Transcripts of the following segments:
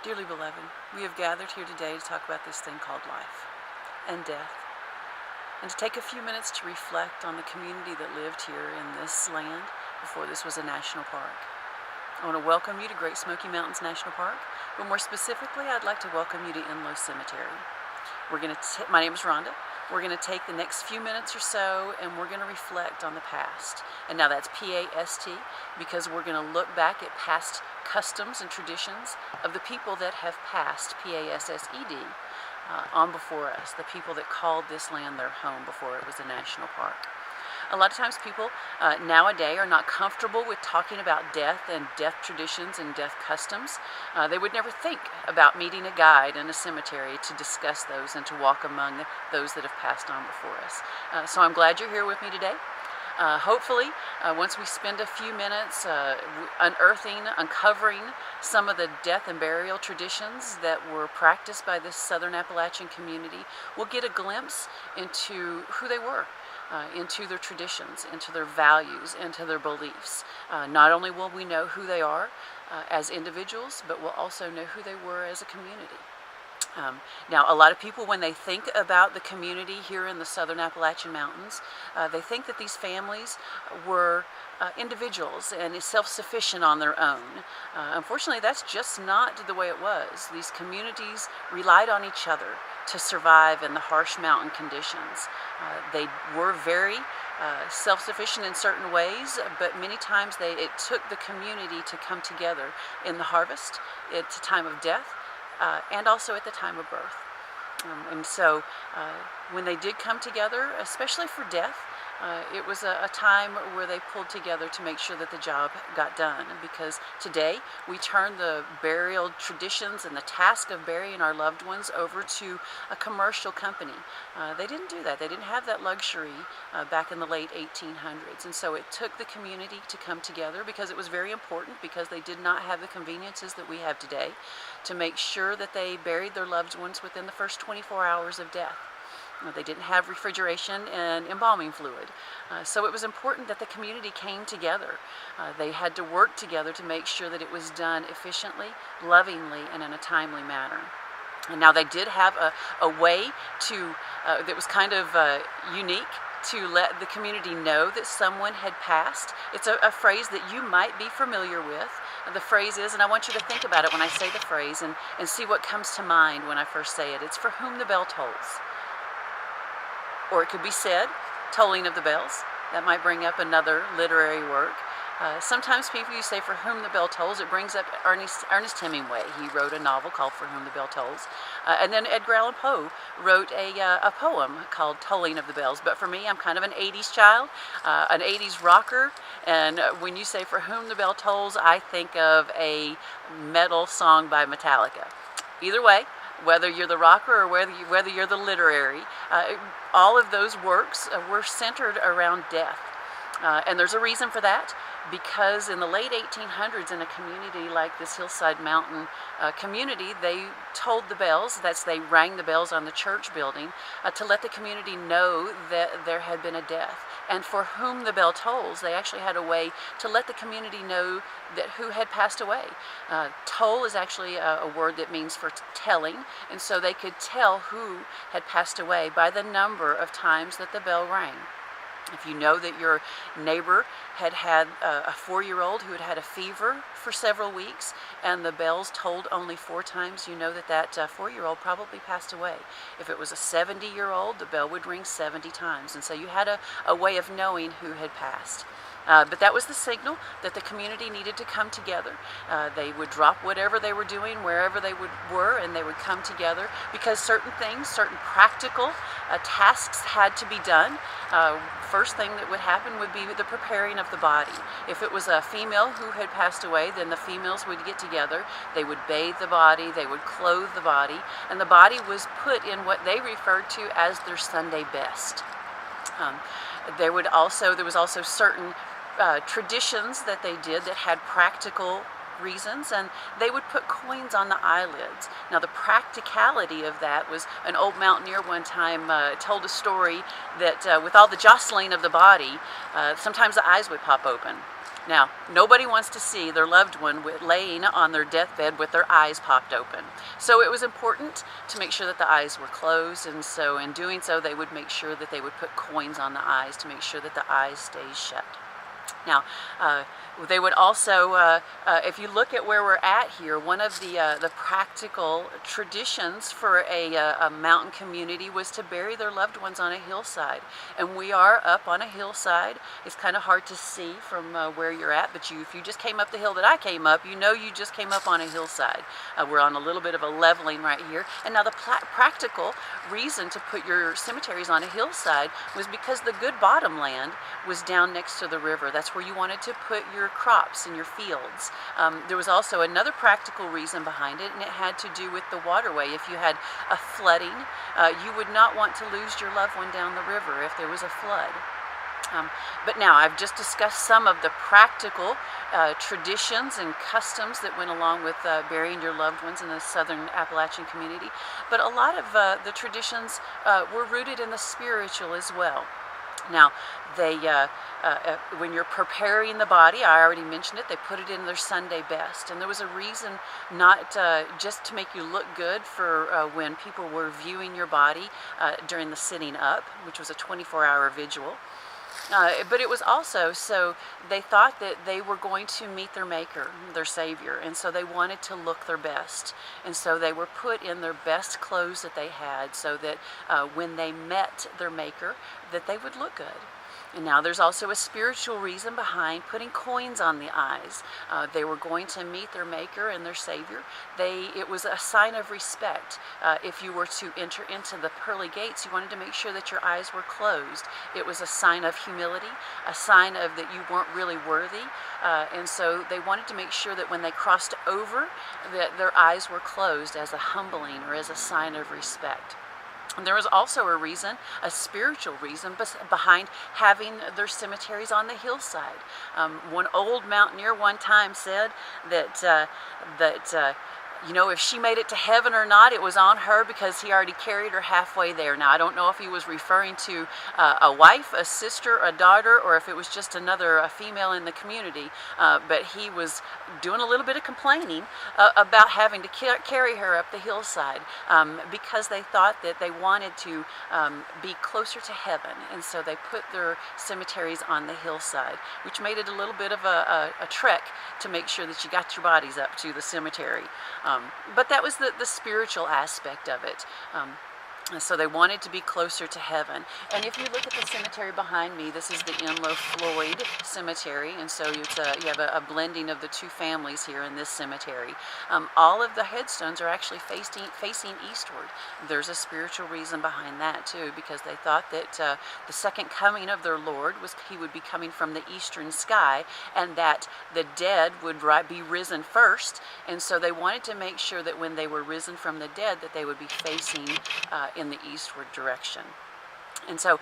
Dearly beloved, we have gathered here today to talk about this thing called life and death, and to take a few minutes to reflect on the community that lived here in this land before this was a national park. I want to welcome you to Great Smoky Mountains National Park, but more specifically, I'd like to welcome you to Enloe Cemetery. My name is Rhonda. We're going to take the next few minutes or so and we're going to reflect on the past. And now that's P-A-S-T, because we're going to look back at past customs and traditions of the people that have passed, P-A-S-S-E-D, on before us, the people that called this land their home before it was a national park. A lot of times people nowadays are not comfortable with talking about death and death traditions and death customs. They would never think about meeting a guide in a cemetery to discuss those and to walk among those that have passed on before us. So I'm glad you're here with me today. Hopefully, once we spend a few minutes uncovering some of the death and burial traditions that were practiced by this Southern Appalachian community, we'll get a glimpse into who they were. Into their traditions, into their values, into their beliefs. Not only will we know who they are as individuals, but we'll also know who they were as a community. Now, a lot of people, when they think about the community here in the Southern Appalachian Mountains, they think that these families were individuals and self-sufficient on their own. Unfortunately, that's just not the way it was. These communities relied on each other to survive in the harsh mountain conditions. They were very self-sufficient in certain ways, but many times it took the community to come together in the harvest, at the time of death, and also at the time of birth. And so when they did come together, especially for death, it was a time where they pulled together to make sure that the job got done. Because today we turn the burial traditions and the task of burying our loved ones over to a commercial company. They didn't do that. They didn't have that luxury back in the late 1800s. And so it took the community to come together, because it was very important, because they did not have the conveniences that we have today, to make sure that they buried their loved ones within the first 24 hours of death. They didn't have refrigeration and embalming fluid. So it was important that the community came together. They had to work together to make sure that it was done efficiently, lovingly, and in a timely manner. And now they did have a way to, that was kind of unique, to let the community know that someone had passed. It's a phrase that you might be familiar with. The phrase is, and I want you to think about it when I say the phrase and see what comes to mind when I first say it. It's "for whom the bell tolls." Or it could be said, "tolling of the bells." That might bring up another literary work. Sometimes people, you say "for whom the bell tolls," it brings up Ernest Hemingway. He wrote a novel called "For Whom the Bell Tolls." And then Edgar Allan Poe wrote a poem called "Tolling of the Bells." But for me, I'm kind of an 80s child, an 80s rocker. And when you say "for whom the bell tolls," I think of a metal song by Metallica. Either way, whether you're the rocker or whether you're the literary, all of those works were centered around death. And there's a reason for that, because in the late 1800s, in a community like this hillside mountain community, they tolled the bells. They rang the bells on the church building to let the community know that there had been a death. And "for whom the bell tolls," they actually had a way to let the community know that who had passed away. Toll is actually a word that means for telling, and so they could tell who had passed away by the number of times that the bell rang. If you know that your neighbor had a 4-year-old who had had a fever for several weeks and the bells tolled only 4 times, you know that 4-year-old probably passed away. If it was a 70-year-old, the bell would ring 70 times. And so you had a way of knowing who had passed. But that was the signal that the community needed to come together. They would drop whatever they were doing, wherever they were, and they would come together, because certain things, certain practical tasks had to be done. First thing that would happen would be the preparing of the body. If it was a female who had passed away, then the females would get together. They would bathe the body, they would clothe the body, and the body was put in what they referred to as their Sunday best. There was also certain traditions that they did that had practical reasons, and they would put coins on the eyelids. Now, the practicality of that was, an old mountaineer one time told a story that with all the jostling of the body, sometimes the eyes would pop open. Now, nobody wants to see their loved one laying on their deathbed with their eyes popped open. So it was important to make sure that the eyes were closed, and so in doing so, they would make sure that they would put coins on the eyes to make sure that the eyes stays shut. Now, they would also, if you look at where we're at here, one of the practical traditions for a mountain community was to bury their loved ones on a hillside. And we are up on a hillside. It's kind of hard to see from where you're at, but if you just came up the hill that I came up, you know you just came up on a hillside. We're on a little bit of a leveling right here. And now the practical reason to put your cemeteries on a hillside was because the good bottomland was down next to the river. That's where you wanted to put your crops and your fields. There was also another practical reason behind it, and it had to do with the waterway. If you had a flooding, you would not want to lose your loved one down the river if there was a flood. But now I've just discussed some of the practical traditions and customs that went along with burying your loved ones in the southern Appalachian community. But a lot of the traditions were rooted in the spiritual as well. Now, when you're preparing the body, I already mentioned it, they put it in their Sunday best. And there was a reason, not just to make you look good for when people were viewing your body during the sitting up, which was a 24-hour vigil. But it was also so they thought that they were going to meet their Maker, their Savior, and so they wanted to look their best. And so they were put in their best clothes that they had, so that when they met their Maker, that they would look good. And now there's also a spiritual reason behind putting coins on the eyes. They were going to meet their Maker and their Savior. It was a sign of respect. If you were to enter into the pearly gates, you wanted to make sure that your eyes were closed. It was a sign of humility, a sign of that you weren't really worthy. And so they wanted to make sure that when they crossed over, that their eyes were closed as a humbling or as a sign of respect. And there was also a reason, a spiritual reason, behind having their cemeteries on the hillside. One old mountaineer one time said that if she made it to heaven or not, it was on her because he already carried her halfway there. Now, I don't know if he was referring to a wife, a sister, a daughter, or if it was just a female in the community. But he was doing a little bit of complaining about having to carry her up the hillside because they thought that they wanted to be closer to heaven. And so they put their cemeteries on the hillside, which made it a little bit of a trek to make sure that you got your bodies up to the cemetery. But that was the spiritual aspect of it. So they wanted to be closer to heaven. And if you look at the cemetery behind me, this is the Enlow Floyd Cemetery, and so you have a blending of the two families here in this cemetery. All of the headstones are actually facing eastward. There's a spiritual reason behind that too, because they thought that the second coming of their Lord he would be coming from the eastern sky, and that the dead would be risen first. And so they wanted to make sure that when they were risen from the dead, that they would be facing in the eastward direction. And so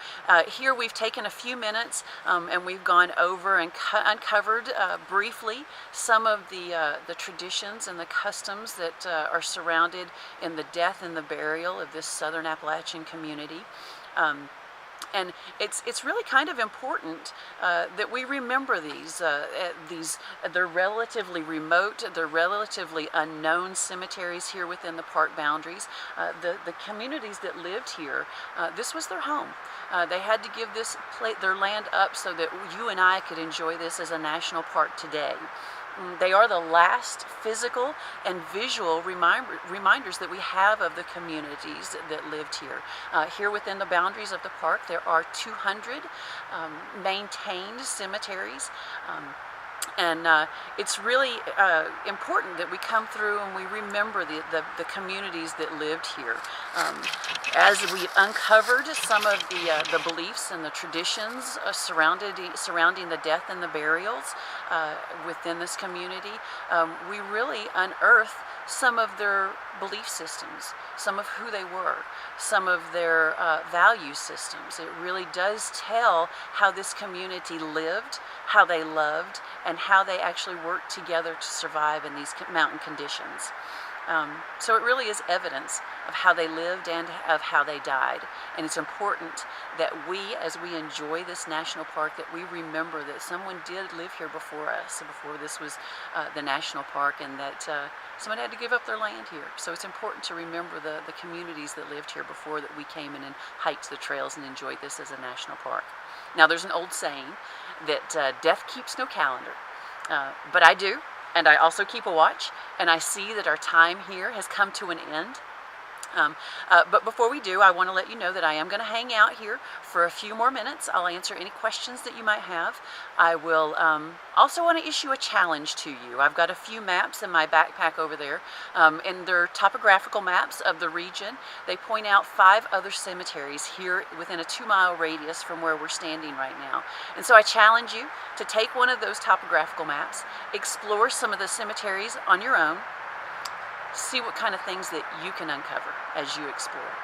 here we've taken a few minutes and we've gone over and uncovered briefly some of the traditions and the customs that are surrounded in the death and the burial of this southern Appalachian community. And it's really kind of important that we remember these. They're relatively remote, they're relatively unknown cemeteries here within the park boundaries. The communities that lived here, this was their home. They had to give their land up so that you and I could enjoy this as a national park today. They are the last physical and visual reminders that we have of the communities that lived here. Here within the boundaries of the park, there are 200 maintained cemeteries. And it's really important that we come through and we remember the communities that lived here. As we uncovered some of the beliefs and the traditions surrounding the death and the burials within this community, we really unearthed some of their belief systems, some of who they were, some of their value systems. It really does tell how this community lived, how they loved, and how they actually worked together to survive in these mountain conditions. So it really is evidence of how they lived and of how they died. And it's important that we, as we enjoy this national park, that we remember that someone did live here before us, before this was the national park, and that someone had to give up their land here. So it's important to remember the communities that lived here before that we came in and hiked the trails and enjoyed this as a national park. Now, there's an old saying that death keeps no calendar, but I do. And I also keep a watch, and I see that our time here has come to an end. But before we do, I want to let you know that I am going to hang out here for a few more minutes. I'll answer any questions that you might have. I will also want to issue a challenge to you. I've got a few maps in my backpack over there, and they're topographical maps of the region. They point out 5 other cemeteries here within a 2-mile radius from where we're standing right now. And so I challenge you to take one of those topographical maps, explore some of the cemeteries on your own, see what kind of things that you can uncover as you explore.